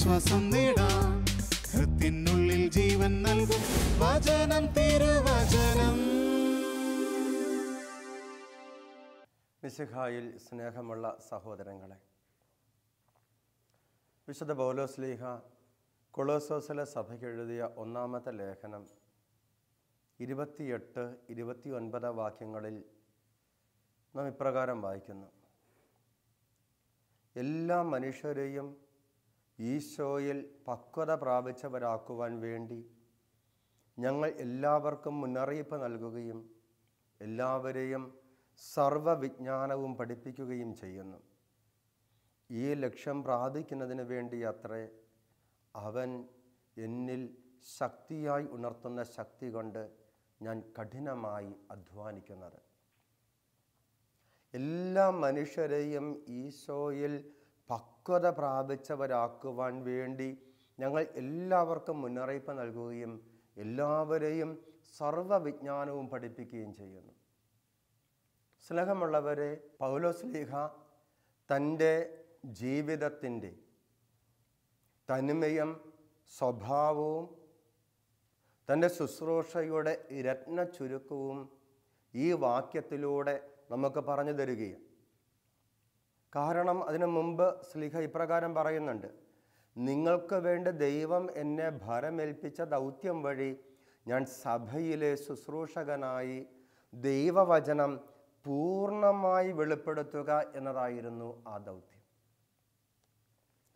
ആശ്വാസം നേടാം. ഹൃത്തിനുള്ളിൽ ജീവൻ നൽകും വചനം, തിരുവചനം. മിശിഹായിൽ സ്നേഹമുള്ള സഹോദരങ്ങളെ, വിശുദ്ധ പൗലോസ്ലീഹ കൊളോസോസിലെ സഭയ്ക്ക് എഴുതിയ ഒന്നാമത്തെ ലേഖനം 28-29 വാക്യങ്ങളിൽ നാം ഇപ്രകാരം വായിക്കുന്നു: എല്ലാ മനുഷ്യരെയും ഈശോയിൽ പക്വത പ്രാപിച്ചവരാക്കുവാൻ വേണ്ടി ഞങ്ങൾ എല്ലാവർക്കും മുന്നറിയിപ്പ് നൽകുകയും എല്ലാവരെയും സർവവിജ്ഞാനവും പഠിപ്പിക്കുകയും ചെയ്യുന്നു. ഈ ലക്ഷ്യം പ്രാപിക്കുന്നതിന് വേണ്ടി അത്രേ അവൻ എന്നിൽ ശക്തിയായി ഉണർത്തുന്ന ശക്തി കൊണ്ട് ഞാൻ കഠിനമായി അധ്വാനിക്കുന്നത്. എല്ലാ മനുഷ്യരെയും ഈശോയിൽ പക്വത പ്രാപിച്ചവരാക്കുവാൻ വേണ്ടി ഞങ്ങൾ എല്ലാവർക്കും മുന്നറിയിപ്പ് നൽകുകയും എല്ലാവരെയും സർവവിജ്ഞാനവും പഠിപ്പിക്കുകയും ചെയ്യുന്നു. സ്നേഹമുള്ളവരെ, പൗലോസ്ലീഹ തൻ്റെ ജീവിതത്തിൻ്റെ തനിമയും സ്വഭാവവും തൻ്റെ ശുശ്രൂഷയുടെ രത്ന ചുരുക്കവും ഈ വാക്യത്തിലൂടെ നമുക്ക് പറഞ്ഞു തരികയാണ്. കാരണം അതിനു മുമ്പ് സ്ലീഹ ഇപ്രകാരം പറയുന്നുണ്ട്: നിങ്ങൾക്ക് വേണ്ടി ദൈവം എന്നെ ഭരമേൽപ്പിച്ച ദൗത്യം വഴി ഞാൻ സഭയിലെ ശുശ്രൂഷകനായി ദൈവവചനം പൂർണ്ണമായി വെളിപ്പെടുത്തുക എന്നതായിരുന്നു ആ ദൗത്യം.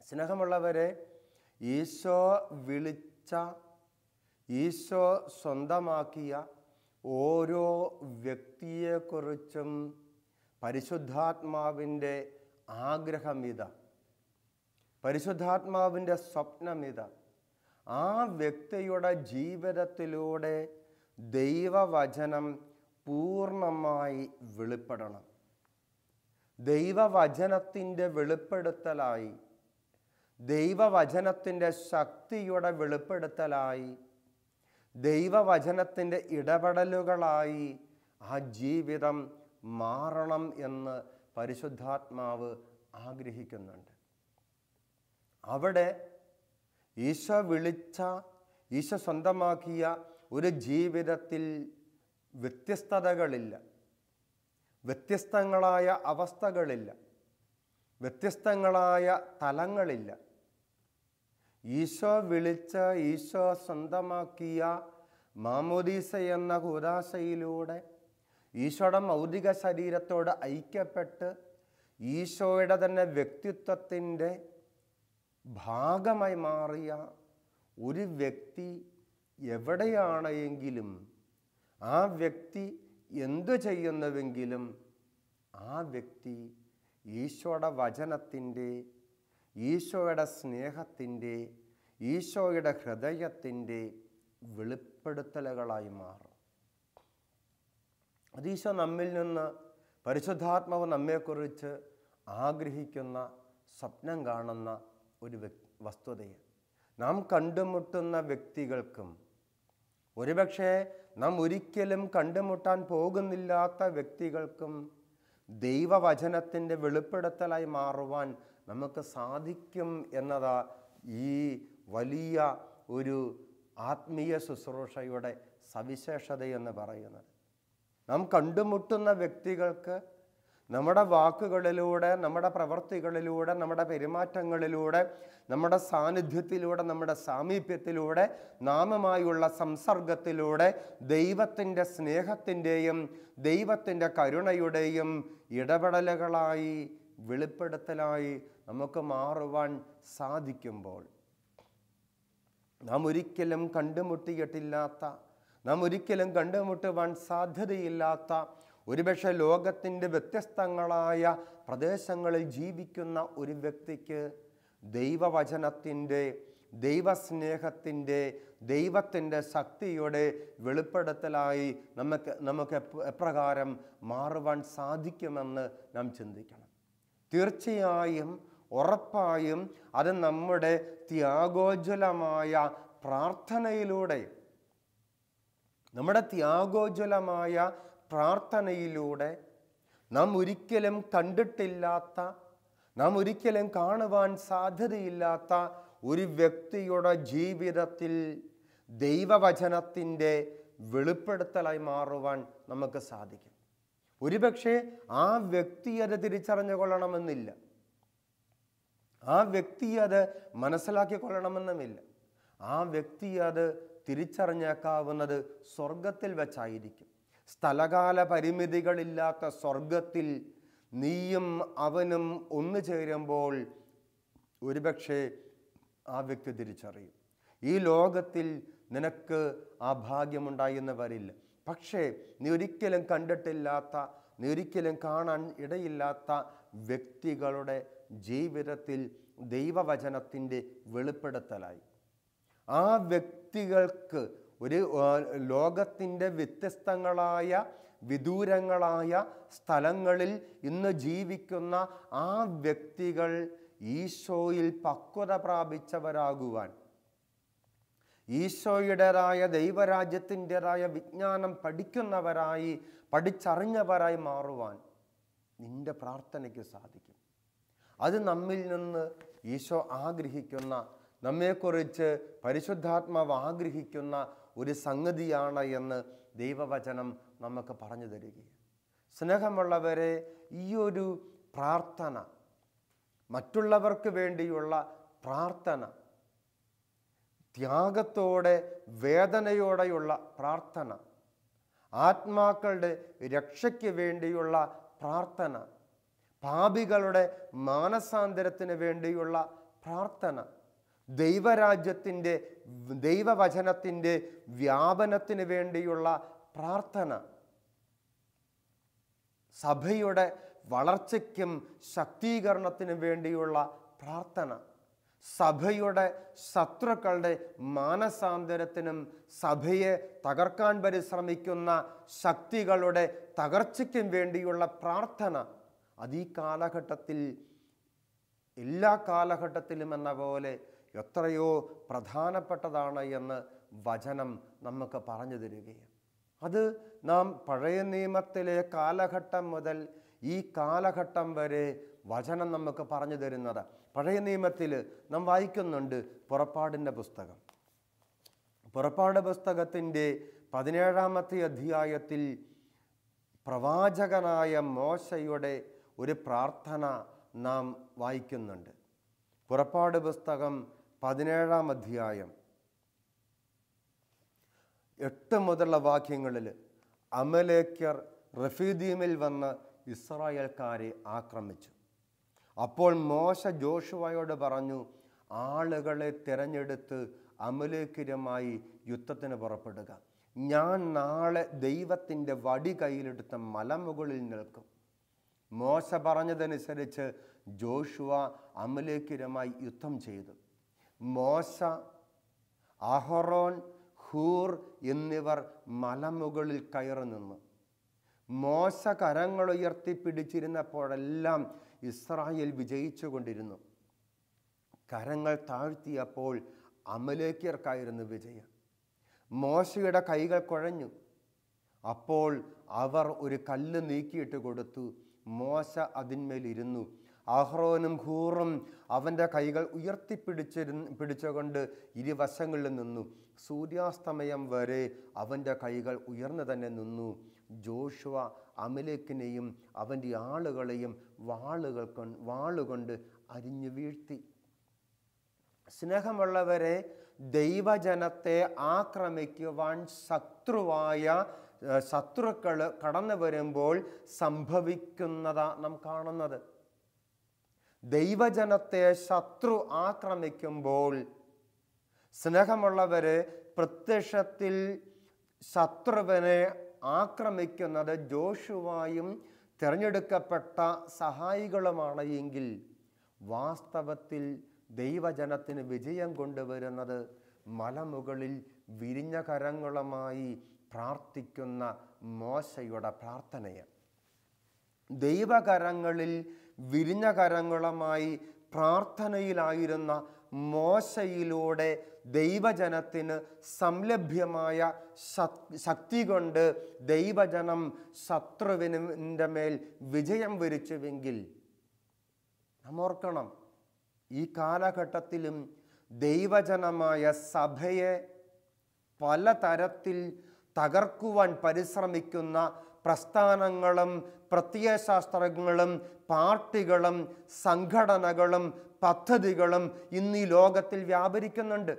സ്നേഹമുള്ളവരെ, ഈശോ വിളിച്ച, ഈശോ സ്വന്തമാക്കിയ ഓരോ വ്യക്തിയെക്കുറിച്ചും പരിശുദ്ധാത്മാവിൻ്റെ ആഗ്രഹമിത, പരിശുദ്ധാത്മാവിൻ്റെ സ്വപ്നമിത. ആ വ്യക്തിയുടെ ജീവിതത്തിലൂടെ ദൈവവചനം പൂർണ്ണമായി വെളിപ്പെടണം. ദൈവവചനത്തിൻ്റെ വെളിപ്പെടുത്തലായി, ദൈവവചനത്തിൻ്റെ ശക്തിയുടെ വെളിപ്പെടുത്തലായി, ദൈവവചനത്തിൻ്റെ ഇടപെടലുകളായി ആ ജീവിതം മാറണം എന്ന് പരിശുദ്ധാത്മാവ് ആഗ്രഹിക്കുന്നുണ്ട്. അവിടെ ഈശോ വിളിച്ച, ഈശോ സ്വന്തമാക്കിയ ഒരു ജീവിതത്തിൽ വ്യത്യസ്തതകളില്ല, വ്യത്യസ്തങ്ങളായ അവസ്ഥകളില്ല, വ്യത്യസ്തങ്ങളായ തലങ്ങളില്ല. ഈശോ വിളിച്ച, ഈശോ സ്വന്തമാക്കിയ മാമോദീസ എന്ന കൂദാശയിലൂടെ ഈശോയുടെ ഭൗതിക ശരീരത്തോട് ഐക്യപ്പെട്ട് ഈശോയുടെ തന്നെ വ്യക്തിത്വത്തിൻ്റെ ഭാഗമായി മാറിയ ഒരു വ്യക്തി എവിടെയാണ് എങ്കിലും, ആ വ്യക്തി എന്തു ചെയ്യുന്നുവെങ്കിലും ആ വ്യക്തി ഈശോയുടെ വചനത്തിൻ്റെ, ഈശോയുടെ സ്നേഹത്തിൻ്റെ, ഈശോയുടെ ഹൃദയത്തിൻ്റെ വെളിപ്പെടുത്തലുകളായി മാറും. അത് ഈശോ നമ്മിൽ നിന്ന്, പരിശുദ്ധാത്മാവ് നമ്മെക്കുറിച്ച് ആഗ്രഹിക്കുന്ന, സ്വപ്നം കാണുന്ന ഒരു വസ്തുതയാണ്. നാം കണ്ടുമുട്ടുന്ന വ്യക്തികൾക്കും, ഒരുപക്ഷെ നാം ഒരിക്കലും കണ്ടുമുട്ടാൻ പോകുന്നില്ലാത്ത വ്യക്തികൾക്കും ദൈവവചനത്തിൻ്റെ വെളിപ്പെടുത്തലായി മാറുവാൻ നമുക്ക് സാധിക്കും എന്നതാ ഈ വലിയ ഒരു ആത്മീയ ശുശ്രൂഷയുടെ സവിശേഷതയെന്ന് പറയുന്നത്. നാം കണ്ടുമുട്ടുന്ന വ്യക്തികൾക്ക് നമ്മുടെ വാക്കുകളിലൂടെ, നമ്മുടെ പ്രവൃത്തികളിലൂടെ, നമ്മുടെ പെരുമാറ്റങ്ങളിലൂടെ, നമ്മുടെ സാന്നിധ്യത്തിലൂടെ, നമ്മുടെ സാമീപ്യത്തിലൂടെ, നാമുമായുള്ള സംസർഗത്തിലൂടെ ദൈവത്തിൻ്റെ സ്നേഹത്തിൻ്റെയും ദൈവത്തിൻ്റെ കരുണയുടെയും ഇടപെടലുകളായി, വെളിപ്പെടുത്തലായി നമുക്ക് മാറുവാൻ സാധിക്കുമ്പോൾ, നാം ഒരിക്കലും കണ്ടുമുട്ടിയിട്ടില്ലാത്ത, നാം ഒരിക്കലും കണ്ടുമുട്ടുവാൻ സാധ്യതയില്ലാത്ത, ഒരുപക്ഷെ ലോകത്തിൻ്റെ വ്യത്യസ്തങ്ങളായ പ്രദേശങ്ങളിൽ ജീവിക്കുന്ന ഒരു വ്യക്തിക്ക് ദൈവവചനത്തിൻ്റെ, ദൈവസ്നേഹത്തിൻ്റെ, ദൈവത്തിൻ്റെ ശക്തിയുടെ വെളിപ്പെടുത്തലായി നമുക്ക് എപ്രകാരം മാറുവാൻ സാധിക്കുമെന്ന് നാം ചിന്തിക്കണം. തീർച്ചയായും, ഉറപ്പായും അത് നമ്മുടെ ത്യാഗോജ്വലമായ പ്രാർത്ഥനയിലൂടെ, നമ്മുടെ ത്യാഗോജ്വലമായ പ്രാർത്ഥനയിലൂടെ നാം ഒരിക്കലും കണ്ടിട്ടില്ലാത്ത, നാം ഒരിക്കലും കാണുവാൻ സാധ്യതയില്ലാത്ത ഒരു വ്യക്തിയുടെ ജീവിതത്തിൽ ദൈവവചനത്തിൻ്റെ വെളിപ്പെടുത്തലായി മാറുവാൻ നമുക്ക് സാധിക്കും. ഒരുപക്ഷെ ആ വ്യക്തി അത് തിരിച്ചറിഞ്ഞു കൊള്ളണമെന്നില്ല, ആ വ്യക്തി അത് മനസ്സിലാക്കിക്കൊള്ളണമെന്നുമില്ല. ആ വ്യക്തി അത് തിരിച്ചറിഞ്ഞേക്കാവുന്നത് സ്വർഗത്തിൽ വെച്ചായിരിക്കും. സ്ഥലകാല പരിമിതികളില്ലാത്ത സ്വർഗത്തിൽ നീയും അവനും ഒന്നു ചേരുമ്പോൾ ഒരുപക്ഷെ ആ വ്യക്തി തിരിച്ചറിയും. ഈ ലോകത്തിൽ നിനക്ക് ആ ഭാഗ്യമുണ്ടായി എന്ന് വരില്ല. പക്ഷേ നീ ഒരിക്കലും കണ്ടിട്ടില്ലാത്ത, നീ ഒരിക്കലും കാണാൻ ഇടയില്ലാത്ത വ്യക്തികളുടെ ജീവിതത്തിൽ ദൈവവചനത്തിൻ്റെ വെളിപ്പെടുത്തലായി ആ വ്യക്തികൾക്ക് ഒരു ലോകത്തിൻ്റെ വ്യത്യസ്തങ്ങളായ വിദൂരങ്ങളായ സ്ഥലങ്ങളിൽ ഇന്ന് ജീവിക്കുന്ന ആ വ്യക്തികൾ ഈശോയിൽ പക്വത പ്രാപിച്ചവരാകുവാൻ, ഈശോയുടേതായ ദൈവരാജ്യത്തിൻ്റെതായ വിജ്ഞാനം പഠിച്ചറിഞ്ഞവരായി മാറുവാൻ നിന്റെ പ്രാർത്ഥനയ്ക്ക് സാധിക്കും. അത് നമ്മിൽ നിന്ന് ഈശോ ആഗ്രഹിക്കുന്ന, നമ്മെക്കുറിച്ച് പരിശുദ്ധാത്മാവ് ആഗ്രഹിക്കുന്ന ഒരു സംഗതിയാണ് എന്ന് ദൈവവചനം നമുക്ക് പറഞ്ഞു തരികയാണ്. സ്നേഹമുള്ളവരെ, ഈ ഒരു പ്രാർത്ഥന, മറ്റുള്ളവർക്ക് വേണ്ടിയുള്ള പ്രാർത്ഥന, ത്യാഗത്തോടെ വേദനയോടെയുള്ള പ്രാർത്ഥന, ആത്മാക്കളുടെ രക്ഷയ്ക്ക് വേണ്ടിയുള്ള പ്രാർത്ഥന, പാപികളുടെ മാനസാന്തരത്തിന് വേണ്ടിയുള്ള പ്രാർത്ഥന, ദൈവരാജ്യത്തിൻ്റെ ദൈവവചനത്തിൻ്റെ വ്യാപനത്തിന് വേണ്ടിയുള്ള പ്രാർത്ഥന, സഭയുടെ വളർച്ചയ്ക്കും ശക്തീകരണത്തിനും വേണ്ടിയുള്ള പ്രാർത്ഥന, സഭയുടെ ശത്രുക്കളുടെ മാനസാന്തരത്തിനും സഭയെ തകർക്കാൻ പരിശ്രമിക്കുന്ന ശക്തികളുടെ തകർച്ചയ്ക്കും വേണ്ടിയുള്ള പ്രാർത്ഥന, അത് ഈ കാലഘട്ടത്തിൽ, എല്ലാ കാലഘട്ടത്തിലും എന്ന പോലെ എത്രയോ പ്രധാനപ്പെട്ടതാണ് എന്ന് വചനം നമുക്ക് പറഞ്ഞു തരികയാണ്. അത് നാം പഴയ നിയമത്തിലെ കാലഘട്ടം മുതൽ ഈ കാലഘട്ടം വരെ വചനം നമുക്ക് പറഞ്ഞു തരുന്നത്. പഴയ നിയമത്തിൽ നാം വായിക്കുന്നുണ്ട് പുറപ്പാടിൻ്റെ പുസ്തകം. പുറപ്പാട് പുസ്തകത്തിൻ്റെ 17-ാമത്തെ അധ്യായത്തിൽ പ്രവാചകനായ മോശയുടെ ഒരു പ്രാർത്ഥന നാം വായിക്കുന്നുണ്ട്. പുറപ്പാട് പുസ്തകം 17-ാം അധ്യായം 8 മുതലുള്ള വാക്യങ്ങളിൽ അമലേക്യർ റഫീദീമിൽ വന്ന് ഇസ്രായേൽക്കാരെ ആക്രമിച്ചു. അപ്പോൾ മോശ ജോഷുവയോട് പറഞ്ഞു, ആളുകളെ തിരഞ്ഞെടുത്ത് അമലേക്യരുമായി യുദ്ധത്തിന് പുറപ്പെടുക. ഞാൻ നാളെ ദൈവത്തിൻ്റെ വടി കയ്യിലെടുത്ത മലമുകളിൽ നിൽക്കും. മോശ പറഞ്ഞതനുസരിച്ച് ജോഷുവ അമലേക്യരുമായി യുദ്ധം ചെയ്തു. മോശ, അഹറോൻ, ഹൂർ എന്നിവർ മലമുകളിൽ കയറി നിന്നു. മോശ കരങ്ങൾ ഉയർത്തിപ്പിടിച്ചിരുന്നപ്പോഴെല്ലാം ഇസ്രായേൽ വിജയിച്ചു കൊണ്ടിരുന്നു. കരങ്ങൾ താഴ്ത്തിയപ്പോൾ അമലേക്യർക്കായിരുന്നു വിജയം. മോശയുടെ കൈകൾ കുഴഞ്ഞു. അപ്പോൾ അവർ ഒരു കല്ല് നീക്കിയിട്ട് കൊടുത്തു. മോശ അതിന്മേലിരുന്നു. അഹ്റോനും ഹൂറും അവൻ്റെ കൈകൾ പിടിച്ചുകൊണ്ട് ഇരുവശങ്ങളിൽ നിന്നു. സൂര്യാസ്തമയം വരെ അവൻ്റെ കൈകൾ ഉയർന്നു തന്നെ നിന്നു. ജോഷുവ അമലേക്കിനെയും അവൻ്റെ ആളുകളെയും വാളുകൊണ്ട് അരിഞ്ഞു വീഴ്ത്തി. സ്നേഹമുള്ളവരെ, ദൈവജനത്തെ ആക്രമിക്കുവാൻ ശത്രുക്കൾ കടന്നു വരുമ്പോൾ സംഭവിക്കുന്നതാ നാം കാണുന്നത്. ദൈവജനത്തെ ശത്രു ആക്രമിക്കുമ്പോൾ, സ്നേഹമുള്ളവരെ, പ്രത്യക്ഷത്തിൽ ശത്രുവിനെ ആക്രമിക്കുന്നത് ജോഷുവായും തിരഞ്ഞെടുക്കപ്പെട്ട സഹായികളുമാണ് എങ്കിൽ, വാസ്തവത്തിൽ ദൈവജനത്തിന് വിജയം കൊണ്ടുവരുന്നത് മലമുകളിൽ വിരിഞ്ഞ കരങ്ങളുമായി പ്രാർത്ഥിക്കുന്ന മോശയുടെ പ്രാർത്ഥനയാണ്. ദൈവകരങ്ങളിൽ വിരിഞ്ഞ കരങ്ങളുമായി പ്രാർത്ഥനയിലായിരുന്ന മോശയിലൂടെ ദൈവജനത്തിന് സംലഭ്യമായ ശക്തി കൊണ്ട് ദൈവജനം ശത്രുവിൻ്റെ മേൽ വിജയം വരിച്ചുവെങ്കിൽ, നാം ഓർക്കണം, ഈ കാലഘട്ടത്തിലും ദൈവജനമായ സഭയെ പലതരത്തിൽ തകർക്കുവാൻ പരിശ്രമിക്കുന്ന പ്രസ്ഥാനങ്ങളും പ്രത്യയശാസ്ത്രങ്ങളും പാർട്ടികളും സംഘടനകളും പദ്ധതികളും ഇന്ന് ഈ ലോകത്തിൽ വ്യാപരിക്കുന്നുണ്ട്.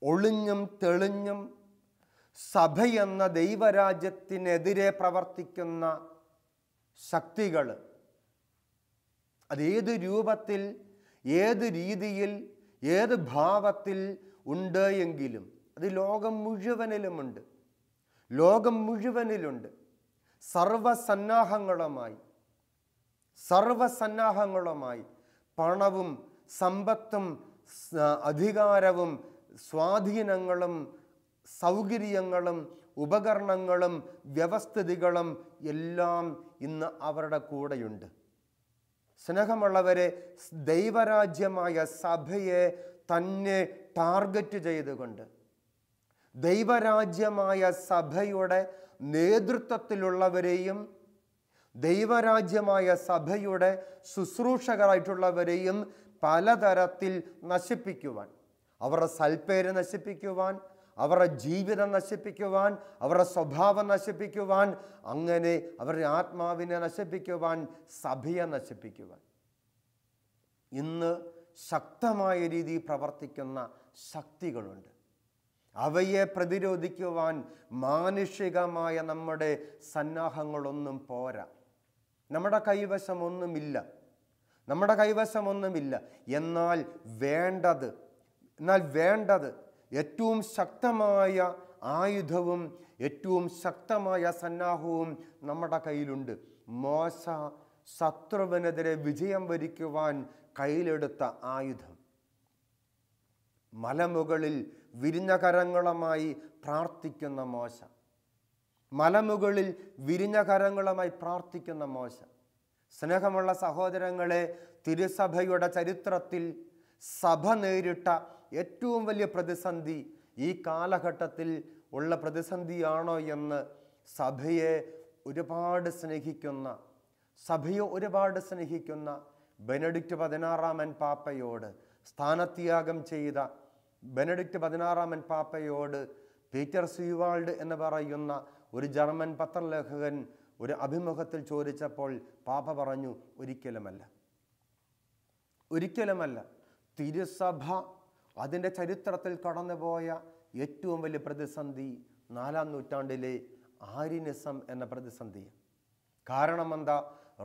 ഒളിഞ്ഞും തെളിഞ്ഞും സഭയെന്ന ദൈവരാജ്യത്തിനെതിരെ പ്രവർത്തിക്കുന്ന ശക്തികൾ അതേത് രൂപത്തിൽ, ഏത് രീതിയിൽ, ഏത് ഭാവത്തിൽ ഉണ്ട് എങ്കിലും അത് ലോകം മുഴുവനിലുമുണ്ട്. ലോകം മുഴുവനിലുണ്ട്. സർവസന്നാഹങ്ങളുമായി പണവും സമ്പത്തും അധികാരവും സ്വാധീനങ്ങളും സൗകര്യങ്ങളും ഉപകരണങ്ങളും വ്യവസ്ഥിതികളും എല്ലാം ഇന്ന് അവരുടെ കൂടെയുണ്ട്. സ്നേഹമുള്ളവരെ, ദൈവരാജ്യമായ സഭയെ തന്നെ ടാർഗറ്റ് ചെയ്തുകൊണ്ട് ദൈവരാജ്യമായ സഭയുടെ നേതൃത്വത്തിലുള്ളവരെയും ദൈവരാജ്യമായ സഭയുടെ ശുശ്രൂഷകരായിട്ടുള്ളവരെയും പലതരത്തിൽ നശിപ്പിക്കുവാൻ, അവരുടെ സൽപ്പേര് നശിപ്പിക്കുവാൻ, അവരുടെ ജീവിതം നശിപ്പിക്കുവാൻ, അവരുടെ സ്വഭാവം നശിപ്പിക്കുവാൻ, അങ്ങനെ അവരുടെ ആത്മാവിനെ നശിപ്പിക്കുവാൻ, സഭയെ നശിപ്പിക്കുവാൻ ഇന്ന് ശക്തമായ രീതിയിൽ പ്രവർത്തിക്കുന്ന ശക്തികളുണ്ട്. അവയെ പ്രതിരോധിക്കുവാൻ മാനുഷികമായ നമ്മുടെ സന്നാഹങ്ങളൊന്നും പോരാ. നമ്മുടെ കൈവശമൊന്നുമില്ല. എന്നാൽ വേണ്ടത് ഏറ്റവും ശക്തമായ ആയുധവും ഏറ്റവും ശക്തമായ സന്നാഹവും നമ്മുടെ കയ്യിലുണ്ട്. മോശ ശത്രുവിനെതിരെ വിജയം വരിക്കുവാൻ കയ്യിലെടുത്ത ആയുധം. മലമുകളിൽ വിരിഞ്ഞ കരങ്ങളുമായി പ്രാർത്ഥിക്കുന്ന മോശ. സ്നേഹമുള്ള സഹോദരങ്ങളെ, തിരുസഭയുടെ ചരിത്രത്തിൽ സഭ നേരിട്ട ഏറ്റവും വലിയ പ്രതിസന്ധി ഈ കാലഘട്ടത്തിൽ ഉള്ള പ്രതിസന്ധിയാണോ എന്ന് സഭയെ ഒരുപാട് സ്നേഹിക്കുന്ന ബെനഡിക്റ്റ് 16 പാപ്പയോട്, സ്ഥാനത്യാഗം ചെയ്ത ബെനഡിക്റ്റ് 16 പാപ്പയോട് പീറ്റർ സീവാൾഡ് എന്ന് പറയുന്ന ഒരു ജർമ്മൻ പത്രലേഖകൻ ഒരു അഭിമുഖത്തിൽ ചോദിച്ചപ്പോൾ പാപ്പ പറഞ്ഞു, ഒരിക്കലുമല്ല. തിരുസഭ അതിൻ്റെ ചരിത്രത്തിൽ കടന്നുപോയ ഏറ്റവും വലിയ പ്രതിസന്ധി 4-ാം നൂറ്റാണ്ടിലെ ആര്യനിസം എന്ന പ്രതിസന്ധിയാണ്. കാരണം എന്താ?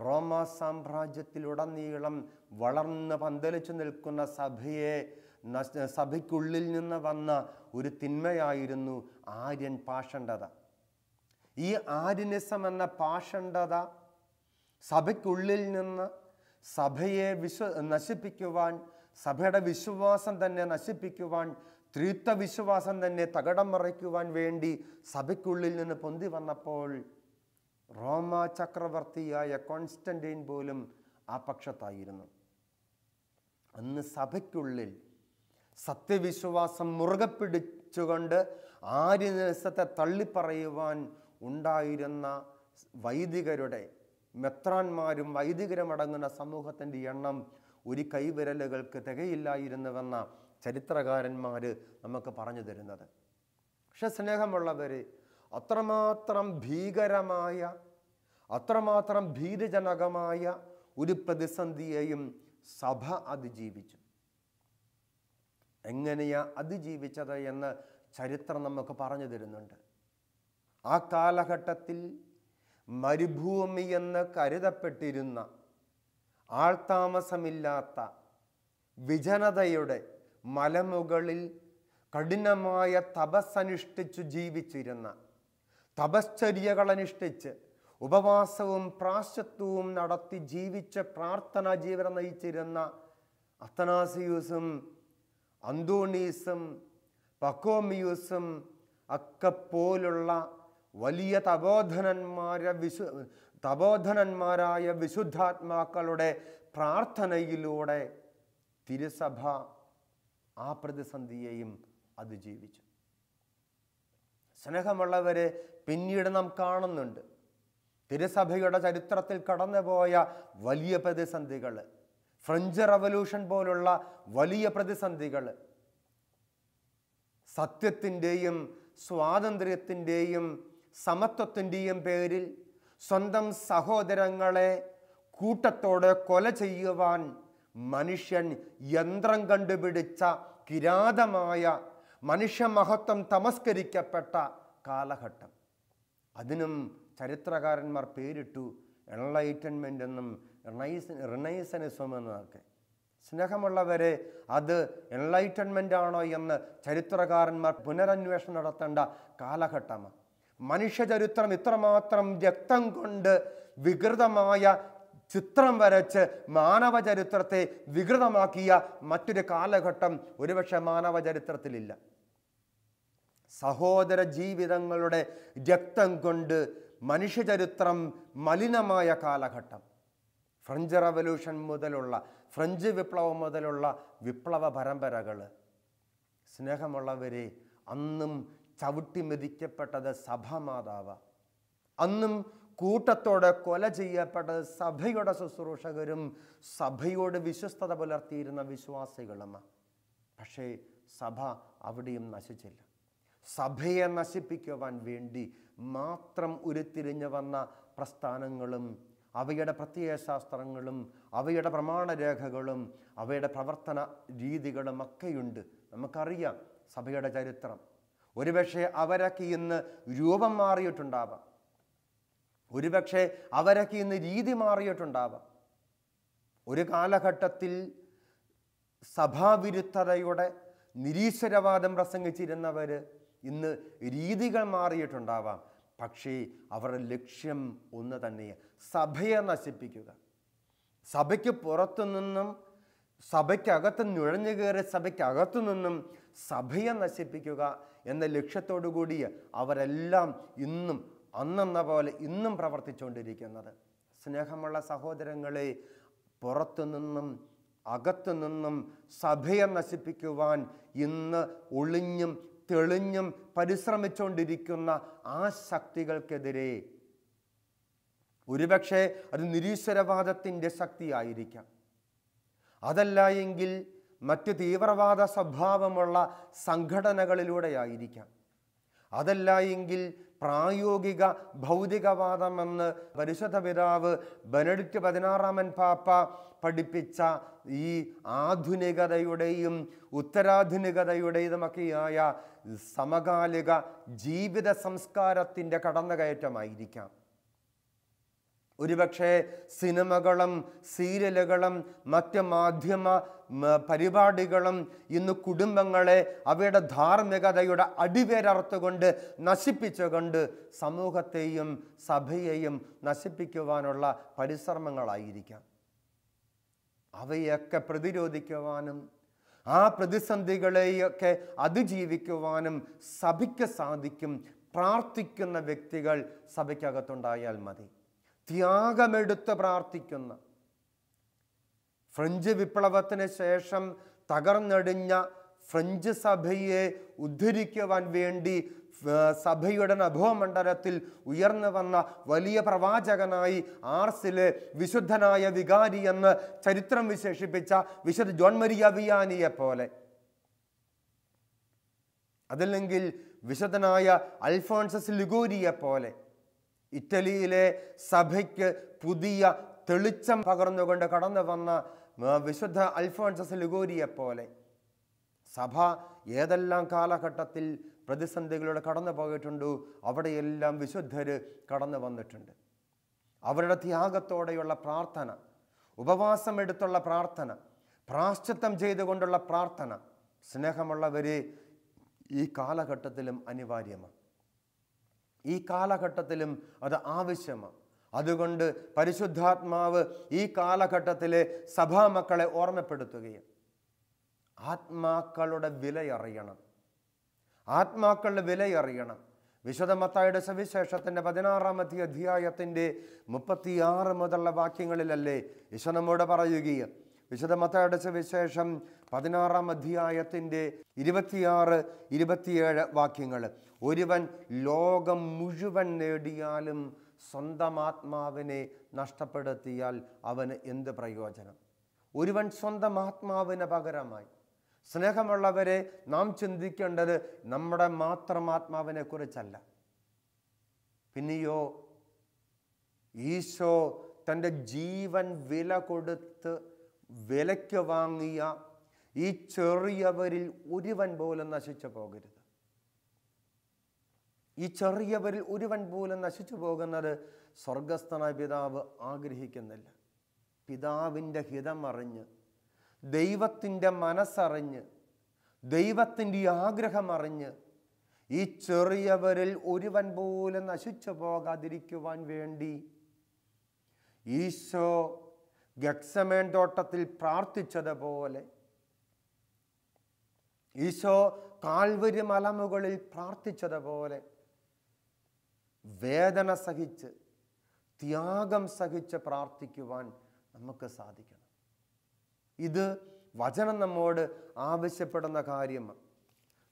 റോമാ സാമ്രാജ്യത്തിലുടനീളം വളർന്ന് പന്തലിച്ചു നിൽക്കുന്ന സഭയ്ക്കുള്ളിൽ നിന്ന് വന്ന ഒരു തിന്മയായിരുന്നു ആര്യൻ പാഷണ്ഡത. ഈ ആര്യനിസം എന്ന പാഷണ്ഡത സഭയ്ക്കുള്ളിൽ നിന്ന് സഭയെ നശിപ്പിക്കുവാൻ, സഭയുടെ വിശ്വാസം തന്നെ നശിപ്പിക്കുവാൻ, ത്രിത്വ വിശ്വാസം തന്നെ തകിടം മറിക്കുവാൻ വേണ്ടി സഭയ്ക്കുള്ളിൽ നിന്ന് പൊന്തി വന്നപ്പോൾ റോമാ ചക്രവർത്തിയായ കോൺസ്റ്റന്റൈൻ പോലും ആ പക്ഷത്തായിരുന്നു. അന്ന് സഭയ്ക്കുള്ളിൽ സത്യവിശ്വാസം മുറുകെ പിടിച്ചുകൊണ്ട് ആര്യനിസത്തെ തള്ളിപ്പറയുവാൻ ഉണ്ടായിരുന്ന വൈദികരുടെ, മെത്രാന്മാരും വൈദികരും അടങ്ങുന്ന സമൂഹത്തിൻ്റെ എണ്ണം ഒരു കൈവിരലുകൾക്ക് തികയില്ലായിരുന്നുവെന്ന ചരിത്രകാരന്മാർ നമുക്ക് പറഞ്ഞു തരുന്നത്. പക്ഷെ സ്നേഹമുള്ളവർ, അത്രമാത്രം ഭീകരമായ, അത്രമാത്രം ഭീതിജനകമായ ഒരു പ്രതിസന്ധിയെയും സഭ അതിജീവിച്ചു. എങ്ങനെയാ അതിജീവിച്ചത് എന്ന് ചരിത്രം നമുക്ക് പറഞ്ഞു തരുന്നുണ്ട്. ആ കാലഘട്ടത്തിൽ മരുഭൂമി എന്ന് കരുതപ്പെട്ടിരുന്ന, ആൾതാമസമില്ലാത്ത വിജനതയുടെ മലമുകളിൽ കഠിനമായ തപസ്സനുഷ്ഠിച്ചു ജീവിച്ചിരുന്ന, തപശ്ചര്യകളനുഷ്ഠിച്ച് ഉപവാസവും പ്രാശ്ചത്വവും നടത്തി ജീവിച്ച് പ്രാർത്ഥനാ ജീവിതം നയിച്ചിരുന്ന അത്തനാസിയൂസും അന്തോണീസും പക്കോമിയൂസും ഒക്കെ പോലുള്ള വലിയ തപോധനന്മാരായ വിശുദ്ധാത്മാക്കളുടെ പ്രാർത്ഥനയിലൂടെ തിരുസഭ ആ പ്രതിസന്ധിയെയും അതിജീവിച്ചു. സ്നേഹമുള്ളവരെ, പിന്നീട് നാം കാണുന്നുണ്ട് തിരുസഭയുടെ ചരിത്രത്തിൽ കടന്നുപോയ വലിയ പ്രതിസന്ധികൾ. ഫ്രഞ്ച് റവല്യൂഷൻ പോലുള്ള വലിയ പ്രതിസന്ധികൾ സത്യത്തിൻ്റെയും സ്വാതന്ത്ര്യത്തിൻ്റെയും സമത്വത്തിൻ്റെയും പേരിൽ സ്വന്തം സഹോദരങ്ങളെ കൂട്ടത്തോടെ കൊല ചെയ്യുവാൻ മനുഷ്യൻ യന്ത്രം കണ്ടുപിടിച്ച കിരാതമായ മനുഷ്യമഹത്വം തമസ്കരിക്കപ്പെട്ട കാലഘട്ടം. അതിനും ചരിത്രകാരന്മാർ പേരിട്ടു എൻലൈറ്റൻമെൻ്റ് എന്നും റിനൈസനിസം എന്നൊക്കെ. സ്നേഹമുള്ളവരെ, അത് എൻലൈറ്റൻമെൻ്റ് ആണോ എന്ന് ചരിത്രകാരന്മാർ പുനരന്വേഷണം നടത്തേണ്ട കാലഘട്ടമാണ്. മനുഷ്യചരിത്രം ഇത്രമാത്രം രക്തം കൊണ്ട് വികൃതമായ ചിത്രം വരച്ച് മാനവചരിത്രത്തെ വികൃതമാക്കിയ മറ്റൊരു കാലഘട്ടം ഒരുപക്ഷെ മാനവചരിത്രത്തിലില്ല. സഹോദര ജീവിതങ്ങളുടെ രക്തം കൊണ്ട് മനുഷ്യചരിത്രം മലിനമായ കാലഘട്ടം. ഫ്രഞ്ച് റവല്യൂഷൻ മുതലുള്ള, ഫ്രഞ്ച് വിപ്ലവം മുതലുള്ള വിപ്ലവ പരമ്പരകൾ. സ്നേഹമുള്ളവരെ, അന്നും ചവിട്ടി മെതിക്കപ്പെട്ടത് സഭാമാതാവ്, അന്നും കൂട്ടത്തോടെ കൊല ചെയ്യപ്പെട്ടത് സഭയുടെ ശുശ്രൂഷകരും സഭയോട് വിശ്വസ്തത പുലർത്തിയിരുന്ന വിശ്വാസികളുമാണ്. പക്ഷേ സഭ അവിടെയും നശിച്ചില്ല. സഭയെ നശിപ്പിക്കുവാൻ വേണ്ടി മാത്രം ഉരുത്തിരിഞ്ഞു വന്ന പ്രസ്ഥാനങ്ങളും അവയുടെ പ്രത്യയശാസ്ത്രങ്ങളും അവയുടെ പ്രമാണരേഖകളും അവയുടെ പ്രവർത്തന രീതികളും ഒക്കെയുണ്ട്. നമുക്കറിയാം സഭയുടെ ചരിത്രം. ഒരുപക്ഷെ അവരൊക്കെ ഇന്ന് രൂപം മാറിയിട്ടുണ്ടാവാം, ഒരുപക്ഷെ അവരൊക്കെ ഇന്ന് രീതി മാറിയിട്ടുണ്ടാവാം. ഒരു കാലഘട്ടത്തിൽ സഭാവിരുദ്ധതയുടെ നിരീശ്വരവാദം പ്രസംഗിച്ചിരുന്നവർ ഇന്ന് രീതികൾ മാറിയിട്ടുണ്ടാവാം. പക്ഷേ അവരുടെ ലക്ഷ്യം ഒന്ന് തന്നെയാണ്: സഭയെ നശിപ്പിക്കുക. സഭയ്ക്ക് പുറത്തു നിന്നും സഭയ്ക്കകത്ത് നുഴഞ്ഞു കയറി സഭയ്ക്കകത്തു നിന്നും സഭയെ നശിപ്പിക്കുക എന്ന ലക്ഷ്യത്തോടു കൂടി അവരെല്ലാം ഇന്നും അന്നെന്ന പോലെ ഇന്നും പ്രവർത്തിച്ചുകൊണ്ടിരിക്കുന്നത്. സ്നേഹമുള്ള സഹോദരങ്ങളെ, പുറത്തു നിന്നും അകത്തു നിന്നും സഭയെ നശിപ്പിക്കുവാൻ ഇന്ന് ഒളിഞ്ഞും തെളിഞ്ഞും പരിശ്രമിച്ചുകൊണ്ടിരിക്കുന്ന ആ ശക്തികൾക്കെതിരെ ഒരുപക്ഷെ അത് നിരീശ്വരവാദത്തിൻ്റെ ശക്തിയായിരിക്കാം, അതല്ല എങ്കിൽ മറ്റ് തീവ്രവാദ സ്വഭാവമുള്ള സംഘടനകളിലൂടെയായിരിക്കാം, അതല്ല എങ്കിൽ പ്രായോഗിക ഭൗതികവാദമെന്ന് പരിശുദ്ധ പിതാവ് ബെനഡിക്റ്റ് 16 പാപ്പ പഠിപ്പിച്ച ഈ ആധുനികതയുടെയും ഉത്തരാധുനികതയുടേതുമൊക്കെയായ സമകാലിക ജീവിത സംസ്കാരത്തിൻ്റെ കടന്നുകയറ്റമായിരിക്കാം. ഒരുപക്ഷെ സിനിമകളും സീരിയലുകളും മറ്റ് മാധ്യമ പരിപാടികളും ഇന്ന് കുടുംബങ്ങളെ അവയുടെ ധാർമ്മികതയുടെ അടിവേരറുത്തുകൊണ്ട് നശിപ്പിച്ചുകൊണ്ട് സമൂഹത്തെയും സഭയെയും നശിപ്പിക്കുവാനുള്ള പരിശ്രമങ്ങളായിരിക്കാം. അവയൊക്കെ പ്രതിരോധിക്കുവാനും ആ പ്രതിസന്ധികളെയൊക്കെ അതിജീവിക്കുവാനും സഭയ്ക്ക് സാധിക്കും. പ്രാർത്ഥിക്കുന്ന വ്യക്തികൾ സഭയ്ക്കകത്തുണ്ടായാൽ മതി. ത്യാഗമെടുത്ത് പ്രാർത്ഥിക്കുന്ന, ഫ്രഞ്ച് വിപ്ലവത്തിന് ശേഷം തകർന്നടിഞ്ഞ ഫ്രഞ്ച് സഭയെ ഉദ്ധരിക്കുവാൻ വേണ്ടി സഭയുടെ നഭോമണ്ഡലത്തിൽ ഉയർന്നു വന്ന വലിയ പ്രവാചകനായി ആർസിലെ വിശുദ്ധനായ വികാരി എന്ന് ചരിത്രം വിശേഷിപ്പിച്ച വിശുദ്ധ ജോൺ മരിയ വിയാനിയെ പോലെ, അതല്ലെങ്കിൽ വിശുദ്ധനായ അൽഫോൺസസ് ലിഗോരിയെ പോലെ ഇറ്റലിയിലെ സഭയ്ക്ക് പുതിയ തെളിച്ചം പകർന്നുകൊണ്ട് കടന്നു വന്ന വിശുദ്ധ അൽഫോൺസസ് ലിഗോരിയെ പോലെ സഭ ഏതെല്ലാം കാലഘട്ടത്തിൽ പ്രതിസന്ധികളിലൂടെ കടന്നു പോയിട്ടുണ്ടോ അവിടെയെല്ലാം വിശുദ്ധർ കടന്നു വന്നിട്ടുണ്ട്. അവരുടെ ത്യാഗത്തോടെയുള്ള പ്രാർത്ഥന, ഉപവാസമെടുത്തുള്ള പ്രാർത്ഥന, പ്രാശ്ചിത്തം ചെയ്തുകൊണ്ടുള്ള പ്രാർത്ഥന, സ്നേഹമുള്ളവരെ, ഈ കാലഘട്ടത്തിലും അനിവാര്യമാണ്. ഈ കാലഘട്ടത്തിലും അത് ആവശ്യമാണ്. അതുകൊണ്ട് പരിശുദ്ധാത്മാവ് ഈ കാലഘട്ടത്തിലെ സഭാമക്കളെ ഓർമ്മപ്പെടുത്തുകയും ആത്മാക്കളുടെ വിലയറിയണം, ആത്മാക്കളുടെ വിലയറിയണം. വിശുദ്ധ മത്തായിയുടെ സുവിശേഷത്തിൻ്റെ 16 അധ്യായത്തിൻ്റെ 36 മുതലുള്ള വാക്യങ്ങളിലല്ലേ ഈശോ നമ്മോട് പറയുകയും, വിശുദ്ധ മത്തായിയുടെ സുവിശേഷം 16 അധ്യായത്തിൻ്റെ 26, 27 വാക്യങ്ങൾ: ഒരുവൻ ലോകം മുഴുവൻ നേടിയാലും സ്വന്തം ആത്മാവിനെ നഷ്ടപ്പെടുത്തിയാൽ അവന് എന്ത് പ്രയോജനം? ഒരുവൻ സ്വന്തം ആത്മാവിന് പകരമായി. സ്നേഹമുള്ളവരെ, നാം ചിന്തിക്കേണ്ടത് നമ്മുടെ മാത്രം ആത്മാവിനെ കുറിച്ചല്ല. പിന്നെയോ ഈശോ തൻ്റെ ജീവൻ വില കൊടുത്ത് വിലയ്ക്ക് വാങ്ങിയ ഈ ചെറിയവരിൽ ഒരുവൻ പോലും നശിച്ചു പോകരുത്. ഈ ചെറിയവരിൽ ഒരുവൻ പോലും നശിച്ചു പോകുന്നത് സ്വർഗസ്ഥനായ പിതാവ് ആഗ്രഹിക്കുന്നില്ല. പിതാവിൻ്റെ ഹിതം അറിഞ്ഞ്, ദൈവത്തിൻ്റെ മനസ്സറിഞ്ഞ്, ദൈവത്തിൻ്റെ ആഗ്രഹം അറിഞ്ഞ് ഈ ചെറിയവരിൽ ഒരുവൻ പോലും നശിച്ചു പോകാതിരിക്കുവാൻ വേണ്ടി ഈശോ ഗെത്സമേൻ തോട്ടത്തിൽ പ്രാർത്ഥിച്ചതുപോലെ, ഈശോ കാൽവരി മലമുകളിൽ പ്രാർത്ഥിച്ചതുപോലെ വേദന സഹിച്ച്, ത്യാഗം സഹിച്ച് പ്രാർത്ഥിക്കുവാൻ നമുക്ക് സാധിക്കണം. ഇത് വചനം നമ്മോട് ആവശ്യപ്പെടുന്ന കാര്യമാണ്.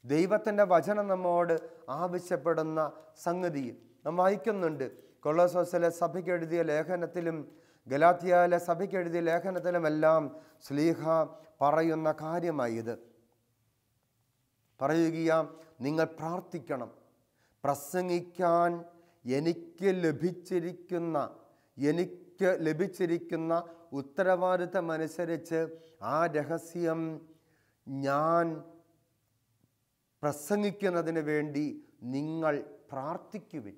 ദൈവത്തിൻ്റെ വചനം നമ്മോട് ആവശ്യപ്പെടുന്ന സംഗതി നാം വായിക്കുന്നുണ്ട്. കൊളോസോസിലെ സഭയ്ക്ക് എഴുതിയ ലേഖനത്തിലും ഗലാത്യയിലെ സഭയ്ക്ക് എഴുതിയ ലേഖനത്തിലുമെല്ലാം ശ്ലീഹ പറയുന്ന കാര്യമായി ഇത്. പറയുക, നിങ്ങൾ പ്രാർത്ഥിക്കണം. പ്രസംഗിക്കാൻ എനിക്ക് ലഭിച്ചിരിക്കുന്ന ഉത്തരവാദിത്തമനുസരിച്ച് ആ രഹസ്യം ഞാൻ പ്രസംഗിക്കുന്നതിന് വേണ്ടി നിങ്ങൾ പ്രാർത്ഥിക്കുവിൻ.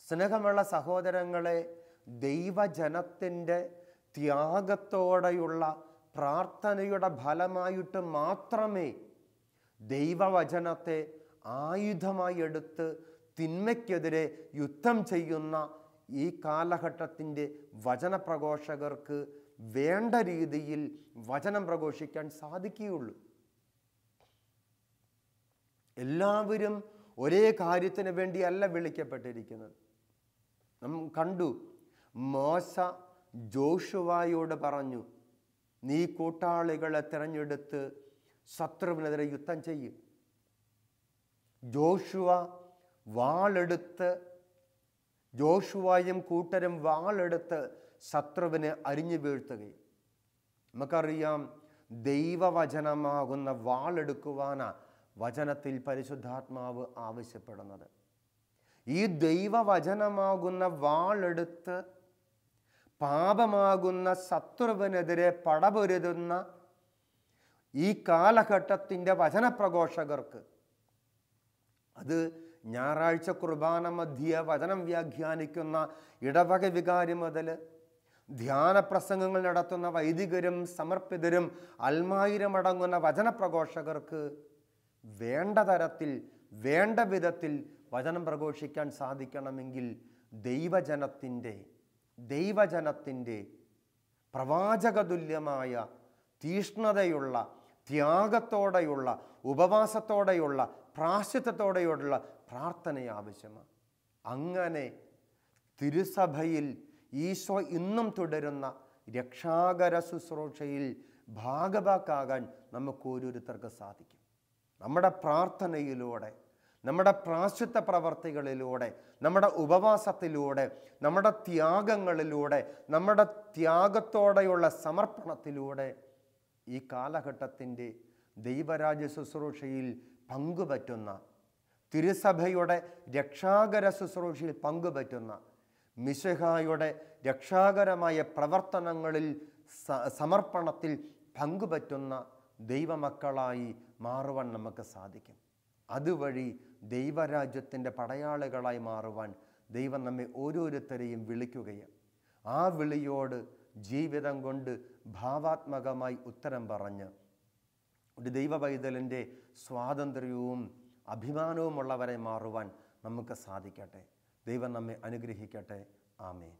സ്നേഹമുള്ള സഹോദരങ്ങളെ, ദൈവജനത്തിൻ്റെ ത്യാഗത്തോടെയുള്ള പ്രാർത്ഥനയുടെ ഫലമായിട്ട് മാത്രമേ ദൈവവചനത്തെ ആയുധമായി എടുത്ത് തിന്മയ്ക്കെതിരെ യുദ്ധം ചെയ്യുന്ന ഈ കാലഘട്ടത്തിൻ്റെ വചനപ്രഘോഷകർക്ക് വേണ്ട രീതിയിൽ വചനം പ്രഘോഷിക്കാൻ സാധിക്കുകയുള്ളൂ. എല്ലാവരും ഒരേ കാര്യത്തിന് വേണ്ടിയല്ല വിളിക്കപ്പെട്ടിരിക്കുന്നത്. നാം കണ്ടു, മോശ ജോഷുവയോട് പറഞ്ഞു, നീ കൂട്ടാളികളെ തിരഞ്ഞെടുത്ത് ശത്രുവിനെതിരെ യുദ്ധം ചെയ്യും. ജോഷുവയും കൂട്ടരും വാളെടുത്ത് ശത്രുവിനെ അരിഞ്ഞു വീഴ്ത്തുകയും. നമുക്കറിയാം, ദൈവവചനമാകുന്ന വാളെടുക്കുവാനാ വചനത്തിൽ പരിശുദ്ധാത്മാവ് ആവശ്യപ്പെടുന്നത്. ഈ ദൈവവചനമാകുന്ന വാളെടുത്ത് പാപമാകുന്ന ശത്രുവിനെതിരെ പടപൊരുതുന്ന ഈ കാലഘട്ടത്തിൻ്റെ വചനപ്രഘോഷകർക്ക്, അത് ഞായറാഴ്ച കുർബാന മധ്യ വചനം വ്യാഖ്യാനിക്കുന്ന ഇടവക വികാരി മുതൽ ധ്യാന പ്രസംഗങ്ങൾ നടത്തുന്ന വൈദികരും സമർപ്പിതരും അൽമായിരം അടങ്ങുന്ന വചനപ്രഘോഷകർക്ക് വേണ്ട തരത്തിൽ, വേണ്ട വിധത്തിൽ വചനം പ്രഘോഷിക്കാൻ സാധിക്കണമെങ്കിൽ ദൈവജനത്തിൻ്റെ പ്രവാചകതുല്യമായ തീഷ്ണതയുള്ള, ത്യാഗത്തോടെയുള്ള, ഉപവാസത്തോടെയുള്ള, പ്രാശ്ചിത്തത്തോടെയുള്ള പ്രാർത്ഥന ആവശ്യമാണ്. അങ്ങനെ തിരുസഭയിൽ ഈശോ ഇന്നും തുടരുന്ന രക്ഷാകര ശുശ്രൂഷയിൽ ഭാഗഭാക്കാകാൻ നമുക്ക് ഓരോരുത്തർക്ക് സാധിക്കും. നമ്മുടെ പ്രാർത്ഥനയിലൂടെ, നമ്മുടെ പ്രാശ്ചിത്ത പ്രവർത്തികളിലൂടെ, നമ്മുടെ ഉപവാസത്തിലൂടെ, നമ്മുടെ ത്യാഗങ്ങളിലൂടെ, നമ്മുടെ ത്യാഗത്തോടെയുള്ള സമർപ്പണത്തിലൂടെ ഈ കാലഘട്ടത്തിൻ്റെ ദൈവരാജ്യ ശുശ്രൂഷയിൽ പങ്കുപറ്റുന്ന, തിരുസഭയുടെ രക്ഷാകര ശുശ്രൂഷയിൽ പങ്കുപറ്റുന്ന, മിശിഹായുടെ രക്ഷാകരമായ പ്രവർത്തനങ്ങളിൽ സമർപ്പണത്തിൽ പങ്കുപറ്റുന്ന ദൈവമക്കളായി മാറുവാൻ നമുക്ക് സാധിക്കും. അതുവഴി ദൈവരാജ്യത്തിൻ്റെ പടയാളികളായി മാറുവാൻ ദൈവം നമ്മെ ഓരോരുത്തരെയും വിളിക്കുകയാണ്. ആ വിളിയോട് ജീവിതം കൊണ്ട് ഭാവാത്മകമായി ഉത്തരം പറഞ്ഞ് ഒരു ദൈവപൈതലിൻ്റെ സ്വാതന്ത്ര്യവും അഭിമാനവുമുള്ളവരെ മാറുവാൻ നമുക്ക് സാധിക്കട്ടെ. ദൈവം നമ്മെ അനുഗ്രഹിക്കട്ടെ. ആമേൻ.